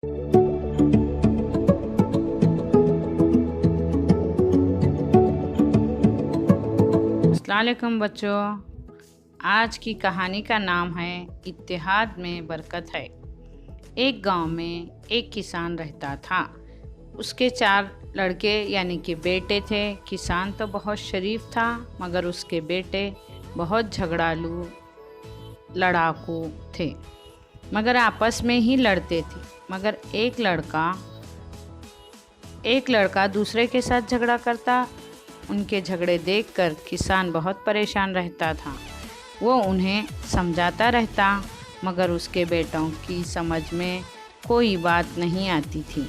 अस्सलाम वालेकुम बच्चों, आज की कहानी का नाम है इत्तेहाद में बरकत है। एक गांव में एक किसान रहता था। उसके 4 लड़के यानी कि बेटे थे। किसान तो बहुत शरीफ था, मगर उसके बेटे बहुत झगड़ालू लड़ाकू थे, मगर आपस में ही लड़ते थे। मगर एक लड़का दूसरे के साथ झगड़ा करता। उनके झगड़े देखकर किसान बहुत परेशान रहता था। वो उन्हें समझाता रहता, मगर उसके बेटों की समझ में कोई बात नहीं आती थी।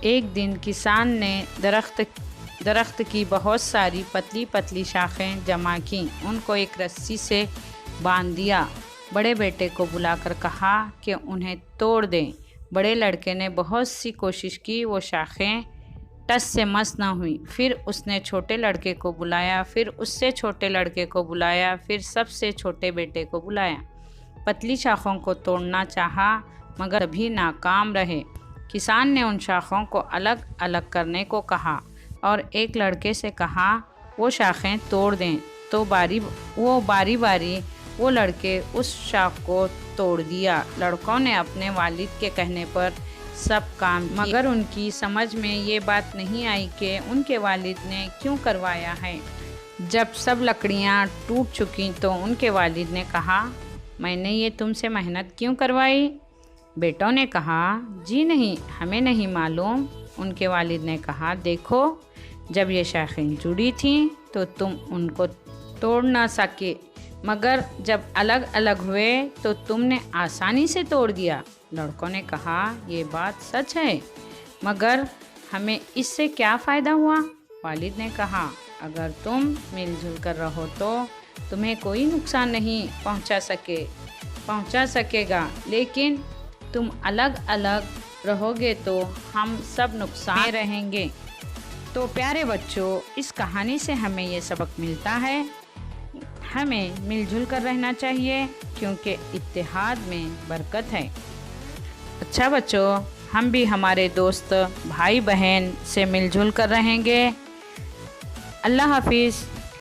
एक दिन किसान ने दरख्त की बहुत सारी पतली पतली शाखें जमा की, उनको एक रस्सी से बांध दिया। बड़े बेटे को बुलाकर कहा कि उन्हें तोड़ दें। बड़े लड़के ने बहुत सी कोशिश की, वो शाखें टस से मस न हुई। फिर उसने छोटे लड़के को बुलाया, फिर उससे छोटे लड़के को बुलाया, फिर सबसे छोटे बेटे को बुलाया। पतली शाखों को तोड़ना चाहा, मगर भी नाकाम रहे। किसान ने उन शाखों को अलग अलग करने को कहा और एक लड़के से कहा वो शाखें तोड़ दें। तो बारी बारी वो लड़के उस शाख को तोड़ दिया। लड़कों ने अपने वालिद के कहने पर सब काम किए, मगर उनकी समझ में ये बात नहीं आई कि उनके वालिद ने क्यों करवाया है। जब सब लकड़ियाँ टूट चुकी तो उनके वालिद ने कहा, मैंने ये तुमसे मेहनत क्यों करवाई? बेटों ने कहा, जी नहीं, हमें नहीं मालूम। उनके वालिद ने कहा, देखो, जब ये शाखें जुड़ी थीं तो तुम उनको तोड़ ना सके, मगर जब अलग अलग हुए तो तुमने आसानी से तोड़ दिया। लड़कों ने कहा, ये बात सच है, मगर हमें इससे क्या फ़ायदा हुआ? वालिद ने कहा, अगर तुम मिलजुल कर रहो तो तुम्हें कोई नुकसान नहीं पहुंचा सकेगा, लेकिन तुम अलग अलग रहोगे तो हम सब नुकसान में रहेंगे। तो प्यारे बच्चों, इस कहानी से हमें ये सबक मिलता है, हमें मिलजुल कर रहना चाहिए, क्योंकि इत्तेहाद में बरकत है। अच्छा बच्चों, हम भी हमारे दोस्त भाई बहन से मिलजुल कर रहेंगे। अल्लाह हाफिज़।